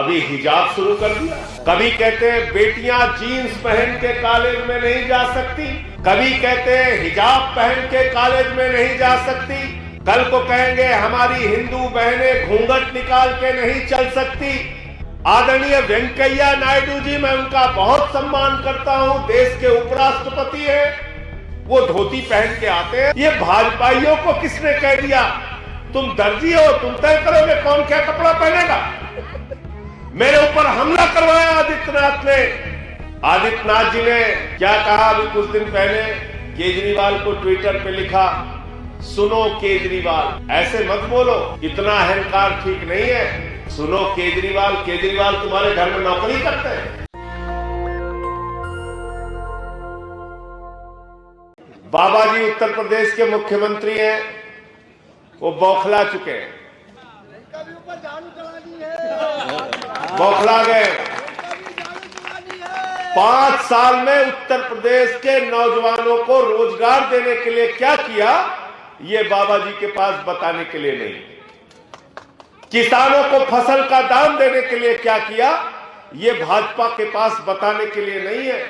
अभी हिजाब शुरू कर दिया। कभी कहते हैं बेटियां जीन्स पहन के कॉलेज में नहीं जा सकती, कभी कहते हैं हिजाब पहन के कॉलेज में नहीं जा सकती, कल को कहेंगे हमारी हिंदू बहनें घूंघट निकाल के नहीं चल सकती। आदरणीय वेंकैया नायडू जी, मैं उनका बहुत सम्मान करता हूं, देश के उपराष्ट्रपति हैं, वो धोती पहन के आते हैं। ये भाजपाइयों को किसने कह दिया तुम दर्जी हो, तुम तय करोगे कौन क्या कपड़ा पहनेगा? मेरे ऊपर हमला करवाया आदित्यनाथ ने। आदित्यनाथ जी ने क्या कहा अभी कुछ दिन पहले? केजरीवाल को ट्विटर पे लिखा, सुनो केजरीवाल, ऐसे मत बोलो, इतना अहंकार ठीक नहीं है। सुनो केजरीवाल, केजरीवाल तुम्हारे घर में नौकरी करते हैं। बाबा जी उत्तर प्रदेश के मुख्यमंत्री हैं, वो बौखला चुके हैं, बौखला गए। 5 साल में उत्तर प्रदेश के नौजवानों को रोजगार देने के लिए क्या किया, ये बाबा जी के पास बताने के लिए नहीं। किसानों को फसल का दाम देने के लिए क्या किया, ये भाजपा के पास बताने के लिए नहीं है।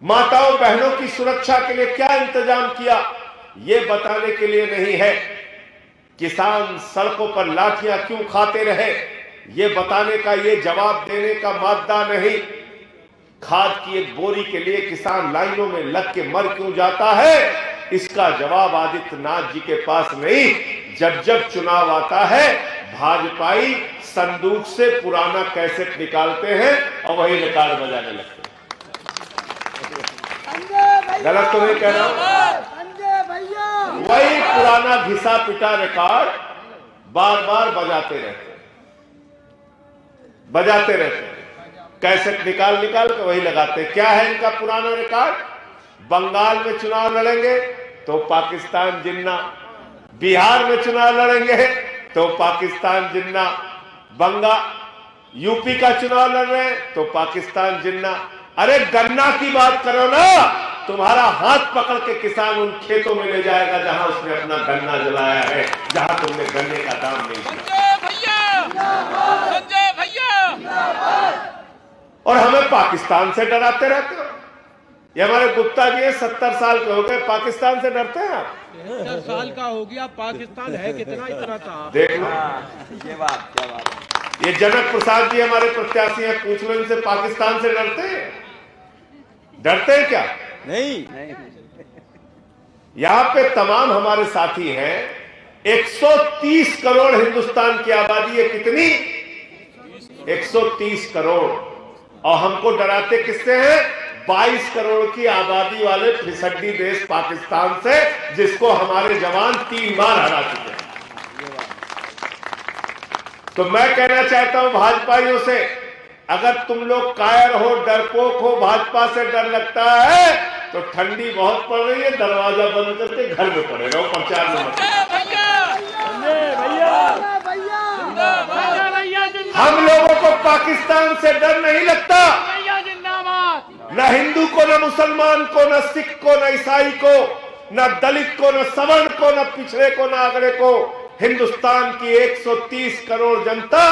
माताओं बहनों की सुरक्षा के लिए क्या इंतजाम किया, ये बताने के लिए नहीं है। किसान सड़कों पर लाठियां क्यों खाते रहे, ये बताने का, ये जवाब देने का मादा नहीं। खाद की एक बोरी के लिए किसान लाइनों में लग के मर क्यों जाता है, इसका जवाब आदित्यनाथ जी के पास नहीं। जब जब चुनाव आता है, भाजपाई संदूक से पुराना कैसेट निकालते हैं और वही रिकॉर्ड बजाने लगते हैं। गलत तो नहीं कह रहा हूं? वही पुराना घिसा पिटा रिकॉर्ड बार बार बजाते रहते हैं। कैसेट निकाल के वही लगाते। क्या है इनका पुराना रिकॉर्ड? बंगाल में चुनाव लड़ेंगे तो पाकिस्तान जिन्ना, बिहार में चुनाव लड़ेंगे तो पाकिस्तान जिन्ना, यूपी का चुनाव लड़ रहे हैं तो पाकिस्तान जिन्ना। अरे गन्ना की बात करो ना, तुम्हारा हाथ पकड़ के किसान उन खेतों में ले जाएगा जहां उसने अपना गन्ना जलाया है, जहां तुमने गन्ने का दाम नहीं दिया। संजय भैया, और हमें पाकिस्तान से डराते रहते हो। ये हमारे गुप्ता जी 70 साल के हो गए, पाकिस्तान से डरते हैं आप? 70 साल का हो गया, पाकिस्तान है कितना, इतना था। देख लो, ये बात क्या बात है। ये जनक प्रसाद जी हमारे प्रत्याशी हैं, पूछ लो इनसे, पाकिस्तान से डरते हैं? डरते हैं क्या? नहीं। यहां पे तमाम हमारे साथी हैं। 130 करोड़ हिंदुस्तान की आबादी है, कितनी? 130 करोड़। और हमको डराते किससे हैं? 22 करोड़ की आबादी वाले फिसड्डी देश पाकिस्तान से, जिसको हमारे जवान 3 बार हरा चुके हैं। तो मैं कहना चाहता हूं भाजपाइयों से, अगर तुम लोग कायर हो, डरपोक हो, भाजपा से डर लगता है तो ठंडी बहुत पड़ रही है, दरवाजा बंद करके घर में पड़े रहो, प्रचार में मत। हम लोगों को पाकिस्तान से डर नहीं लगता, न हिंदू को, न मुसलमान को, न सिख को, न ईसाई को, न दलित को, न सवर्ण को, न पिछड़े को, न अगड़े को। हिंदुस्तान की 130 करोड़ जनता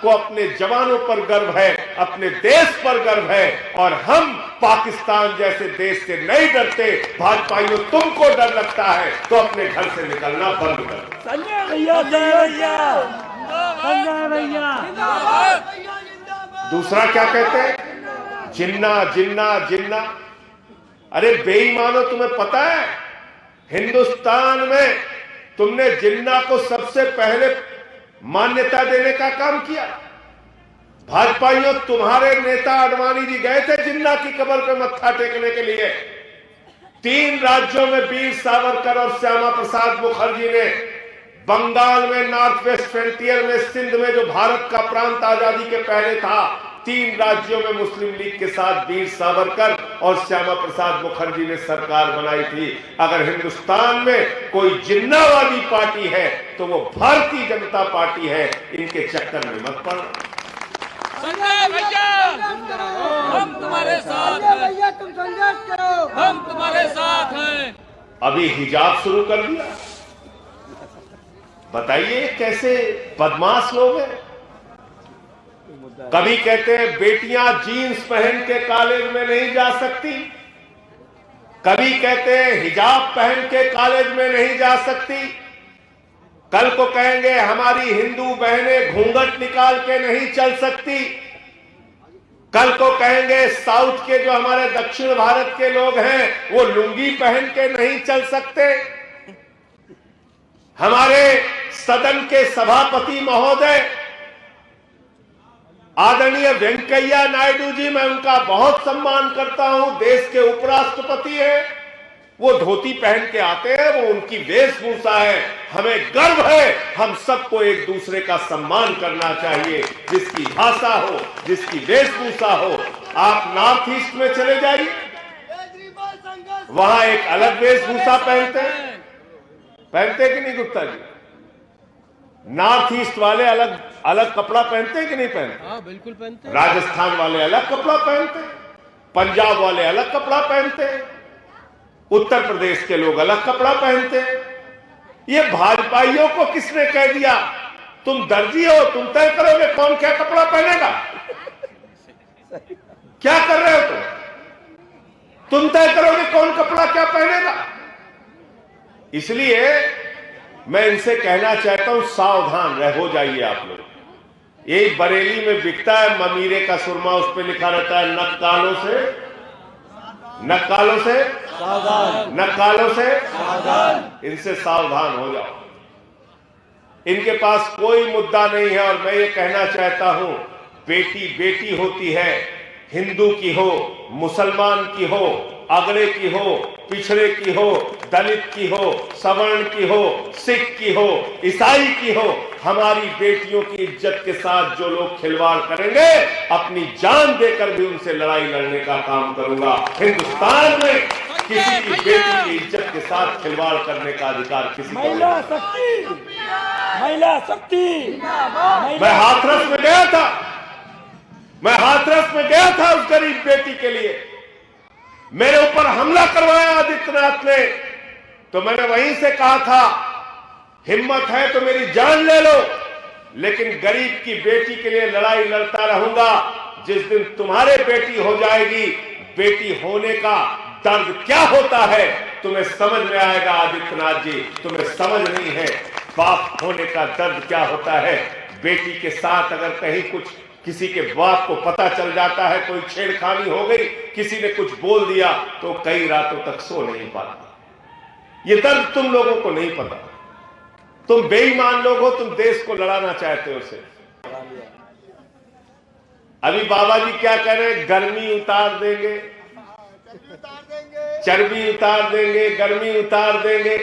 को अपने जवानों पर गर्व है, अपने देश पर गर्व है, और हम पाकिस्तान जैसे देश से नहीं डरते। भाजपाइयों, तुमको डर लगता है तो अपने घर से निकलना बंद करो। संजय भैया, संजय भैया। दूसरा क्या कहते हैं? जिन्ना जिन्ना जिन्ना। अरे बेईमानो, तुम्हें पता है हिंदुस्तान में तुमने जिन्ना को सबसे पहले मान्यता देने का काम किया। भाजपाइयों, तुम्हारे नेता आडवाणी जी गए थे जिन्ना की कब्र पे मत्था टेकने के लिए। 3 राज्यों में वीर सावरकर और श्यामा प्रसाद मुखर्जी ने, बंगाल में नॉर्थ वेस्ट फ्रंटियर में, सिंध में जो भारत का प्रांत आजादी के पहले था, 3 राज्यों में मुस्लिम लीग के साथ वीर सावरकर और श्यामा प्रसाद मुखर्जी ने सरकार बनाई थी। अगर हिंदुस्तान में कोई जिन्नावादी पार्टी है तो वो भारतीय जनता पार्टी है। इनके चक्कर में मत पड़ो। संजय भैया, हम तुम्हारे साथ हैं। भैया तुम संघर्ष करो, हम तुम्हारे साथ हैं। अभी हिजाब शुरू कर दिया। बताइए कैसे बदमाश लोग हैं। कभी कहते हैं बेटियां जीन्स पहन के कॉलेज में नहीं जा सकती, कभी कहते हैं हिजाब पहन के कॉलेज में नहीं जा सकती, कल को कहेंगे हमारी हिंदू बहनें घूंघट निकाल के नहीं चल सकती, कल को कहेंगे साउथ के जो हमारे दक्षिण भारत के लोग हैं वो लुंगी पहन के नहीं चल सकते। हमारे सदन के सभापति महोदय आदरणीय वेंकैया नायडू जी, मैं उनका बहुत सम्मान करता हूं, देश के उपराष्ट्रपति हैं, वो धोती पहन के आते हैं, वो उनकी वेशभूषा है, हमें गर्व है। हम सबको एक दूसरे का सम्मान करना चाहिए, जिसकी भाषा हो, जिसकी वेशभूषा हो। आप नॉर्थ ईस्ट में चले जाइए, वहां एक अलग वेशभूषा पहनते कि नहीं गुप्ता जी? नॉर्थ ईस्ट वाले अलग अलग कपड़ा पहनते हैं कि नहीं पहनते? हाँ बिल्कुल पहनते। राजस्थान वाले अलग कपड़ा पहनते, पंजाब वाले अलग कपड़ा पहनते, उत्तर प्रदेश के लोग अलग कपड़ा पहनते। ये भाजपाइयों को किसने कह दिया तुम दर्जी हो, तुम तय करोगे कौन क्या कपड़ा पहनेगा? क्या कर रहे हो तुम तय करोगे कौन कपड़ा क्या पहनेगा? इसलिए मैं इनसे कहना चाहता हूं, सावधान हो जाइए आप लोग। यही बरेली में बिकता है ममीरे का सुरमा, उस पर लिखा रहता है नक्कालों से सावधान। इनसे सावधान हो जाओ, इनके पास कोई मुद्दा नहीं है। और मैं ये कहना चाहता हूं, बेटी बेटी होती है, हिंदू की हो, मुसलमान की हो, अगड़े की हो, पिछड़े की हो, दलित की हो, सवर्ण की हो, सिख की हो, ईसाई की हो, हमारी बेटियों की इज्जत के साथ जो लोग खिलवाड़ करेंगे, अपनी जान देकर भी उनसे लड़ाई लड़ने का काम करूंगा। हिंदुस्तान में किसी की बेटी की इज्जत के साथ खिलवाड़ करने का अधिकार किसी को नहीं। महिला शक्ति। मैं हाथरस में गया था उस गरीब बेटी के लिए। मेरे ऊपर हमला करवाया आदित्यनाथ ने, तो मैंने वहीं से कहा था हिम्मत है तो मेरी जान ले लो, लेकिन गरीब की बेटी के लिए लड़ाई लड़ता रहूंगा। जिस दिन तुम्हारे बेटी हो जाएगी, बेटी होने का दर्द क्या होता है तुम्हें समझ में आएगा। आदित्यनाथ जी, तुम्हें समझ नहीं है बाप होने का दर्द क्या होता है। बेटी के साथ अगर कहीं कुछ किसी के बाप को पता चल जाता है, कोई छेड़खानी हो गई, किसी ने कुछ बोल दिया, तो कई रातों तक सो नहीं पाता। ये दर्द तुम लोगों को नहीं पता। तुम बेईमान लोग हो, तुम देश को लड़ाना चाहते हो उसे। अभी बाबा जी क्या कह रहे हैं? गर्मी उतार देंगे, चर्बी उतार देंगे, गर्मी उतार देंगे।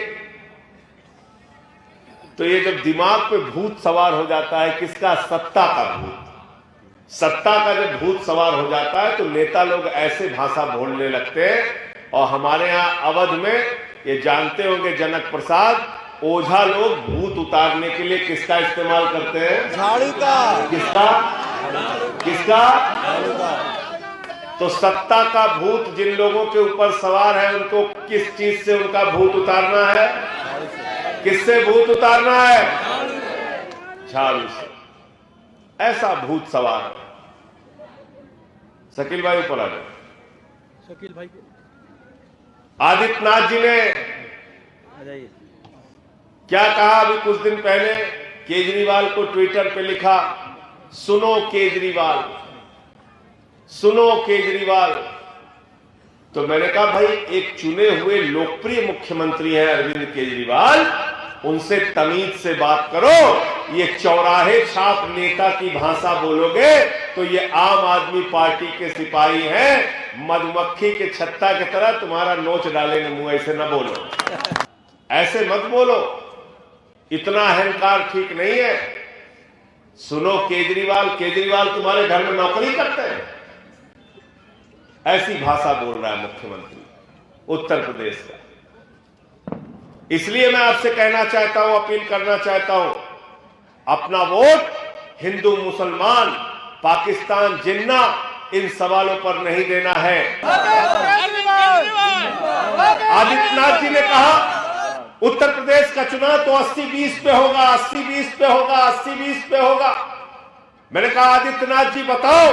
तो ये जब दिमाग पे भूत सवार हो जाता है, किसका? सत्ता का भूत। सत्ता का जब भूत सवार हो जाता है तो नेता लोग ऐसे भाषा बोलने लगते हैं। और हमारे यहां अवध में, ये जानते होंगे जनक प्रसाद, ओझा लोग भूत उतारने के लिए किसका इस्तेमाल करते हैं? झाड़ू का। किसका? तो सत्ता का भूत जिन लोगों के ऊपर सवार है, उनको किस चीज से उनका भूत उतारना है? किससे भूत उतारना है? झाड़ू से। ऐसा भूत सवार है। शकील भाई ऊपर आ जाए। शकील भाई आदित्यनाथ जी ने क्या कहा? अभी कुछ दिन पहले केजरीवाल को ट्विटर पे लिखा, सुनो केजरीवाल, सुनो केजरीवाल। तो मैंने कहा भाई, एक चुने हुए लोकप्रिय मुख्यमंत्री हैं अरविंद केजरीवाल, उनसे तमीज से बात करो। ये चौराहे छाप नेता की भाषा बोलोगे तो ये आम आदमी पार्टी के सिपाही हैं, मधुमक्खी के छत्ता की तरह तुम्हारा नोच डालेंगे मुंह। ऐसे न बोलो, ऐसे मत बोलो, इतना अहंकार ठीक नहीं है। सुनो केजरीवाल, केजरीवाल तुम्हारे घर में नौकरी करते हैं? ऐसी भाषा बोल रहा है मुख्यमंत्री उत्तर प्रदेश का। इसलिए मैं आपसे कहना चाहता हूं, अपील करना चाहता हूं, अपना वोट हिंदू मुसलमान पाकिस्तान जिन्ना इन सवालों पर नहीं देना है। आदित्यनाथ जी ने कहा उत्तर प्रदेश का चुनाव तो 80-20 पे होगा, 80-20 पे होगा, 80-20 पे होगा। मैंने कहा आदित्यनाथ जी बताओ,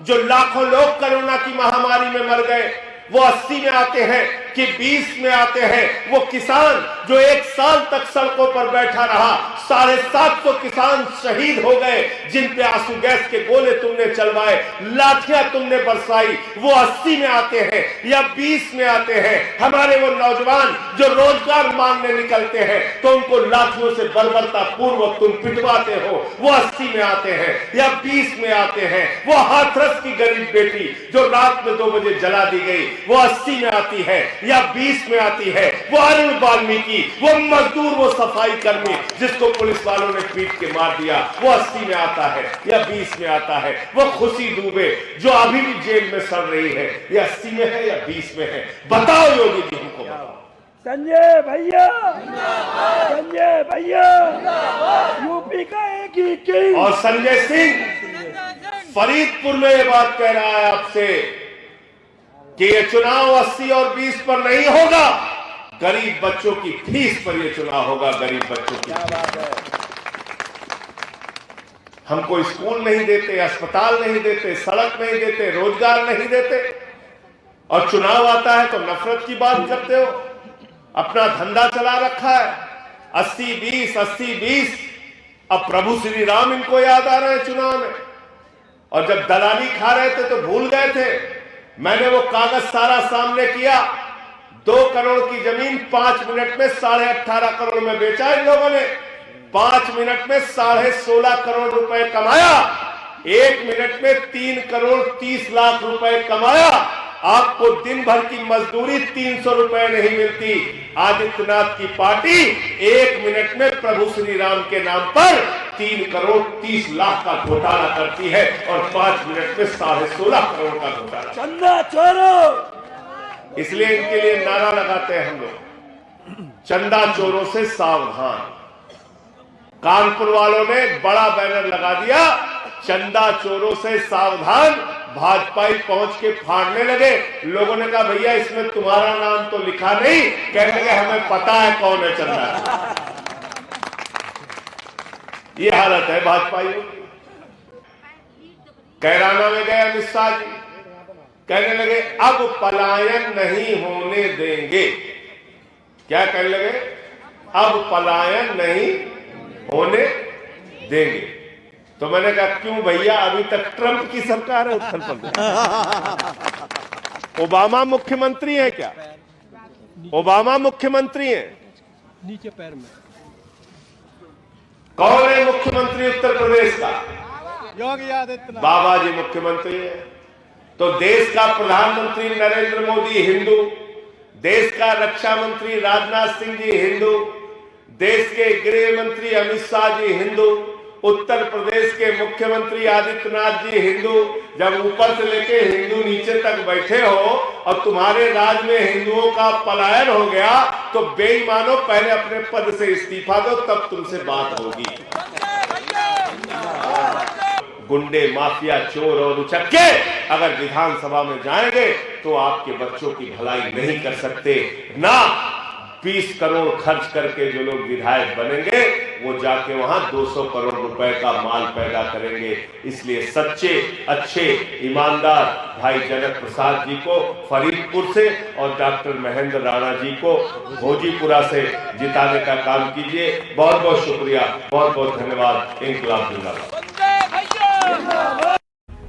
जो लाखों लोग कोरोना की महामारी में मर गए वो 80 में आते हैं कि 20 में आते हैं? वो किसान जो 1 साल तक सड़कों पर बैठा रहा, 750 किसान शहीद हो गए, जिन पे आंसू गैस के गोले तुमने चलवाए, लाठियां तुमने बरसाई, वो 80 में आते हैं या 20 में आते हैं? हमारे वो नौजवान जो रोजगार मांगने निकलते हैं तो उनको लाठियों से बर्बरता पूर्वक तुम पिटवाते हो, वो 80 में आते हैं या 20 में आते हैं? वो हाथरस की गरीब बेटी जो रात में 2 बजे जला दी गई, वो 80 में आती है या 20 में आती है? वो अरुण वाल्मीकि, वो मजदूर, वो सफाई कर्मी जिसको पुलिस वालों ने पीट के मार दिया, वो 80 में आता है या 20 में आता है? वो खुशी दुबे जो अभी भी जेल में सड़ रही है, ये 80 में है या 20 में है? बताओ योगी जी, हमको बताओ। संजय भैया, संजय भैया, यूपी का एक ही किंग। और संजय सिंह फरीदपुर में ये बात कह रहा है आपसे कि ये चुनाव 80 और 20 पर नहीं होगा, गरीब बच्चों की फीस पर ये चुनाव होगा। गरीब बच्चों की बात है। हमको स्कूल नहीं देते, अस्पताल नहीं देते, सड़क नहीं देते, रोजगार नहीं देते, और चुनाव आता है तो नफरत की बात करते हो। अपना धंधा चला रखा है 80-20, 80-20। अब प्रभु श्री राम इनको याद आ रहे हैं चुनाव में, और जब दलाली खा रहे थे तो भूल गए थे। मैंने वो कागज सारा सामने किया, 2 करोड़ की जमीन 5 मिनट में 18.5 करोड़ में बेचा इन लोगों ने। 5 मिनट में 16.5 करोड़ रुपए कमाया, 1 मिनट में 3 करोड़ 30 लाख रुपए कमाया। आपको दिन भर की मजदूरी 300 रुपए नहीं मिलती। आदित्यनाथ की पार्टी 1 मिनट में प्रभु श्री राम के नाम पर 3 करोड़ 30 लाख का घोटाला करती है, और 5 मिनट में 16.5 करोड़ का घोटाला। चंदा चोरो। इसलिए इनके लिए नारा लगाते हैं हम लोग, चंदा चोरों से सावधान। कानपुर वालों ने बड़ा बैनर लगा दिया, चंदा चोरों से सावधान। भाजपाई पहुंच के फाड़ने लगे। लोगों ने कहा भैया इसमें तुम्हारा नाम तो लिखा नहीं। कहने लगे हमें पता है कौन है चंदा। ये हालत है भाजपाइयों की। कैराना में गए अमित शाह जी, कहने लगे अब पलायन नहीं होने देंगे। क्या कहने लगे? अब पलायन नहीं होने देंगे। तो मैंने कहा क्यों भैया, अभी तक ट्रंप की सरकार है उत्तर प्रदेश। ओबामा मुख्यमंत्री है क्या? ओबामा मुख्यमंत्री है? नीचे पैर में। कौन है मुख्यमंत्री उत्तर प्रदेश का? योगी आदित्यनाथ। बाबा जी मुख्यमंत्री है। तो देश का प्रधानमंत्री नरेंद्र मोदी हिंदू, देश का रक्षा मंत्री राजनाथ सिंह जी हिंदू, देश के गृह मंत्री अमित शाह जी हिंदू, उत्तर प्रदेश के मुख्यमंत्री आदित्यनाथ जी हिंदू। जब ऊपर से लेके हिंदू नीचे तक बैठे हो और तुम्हारे राज में हिंदुओं का पलायन हो गया, तो बेईमानों पहले अपने पद से इस्तीफा दो, तब तुमसे बात होगी। गुंडे, माफिया, चोर और उचक्के अगर विधानसभा में जाएंगे तो आपके बच्चों की भलाई नहीं कर सकते ना। 20 करोड़ खर्च करके जो लोग विधायक बनेंगे वो जाके वहां 200 करोड़ रुपए का माल पैदा करेंगे। इसलिए सच्चे, अच्छे, ईमानदार भाई जनक प्रसाद जी को फरीदपुर से और डॉक्टर महेंद्र राणा जी को भोजीपुरा से जिताने का काम कीजिए। बहुत बहुत शुक्रिया, बहुत बहुत धन्यवाद। इंकलाब जिंदाबाद।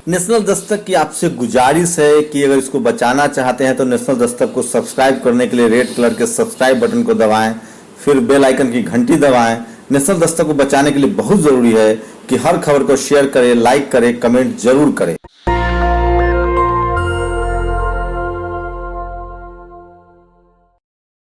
नेशनल दस्तक की आपसे गुजारिश है कि अगर इसको बचाना चाहते हैं तो नेशनल दस्तक को सब्सक्राइब करने के लिए रेड कलर के सब्सक्राइब बटन को दबाएं, फिर बेल आइकन की घंटी दबाएं। नेशनल दस्तक को बचाने के लिए बहुत जरूरी है कि हर खबर को शेयर करें, लाइक करें, कमेंट जरूर करें।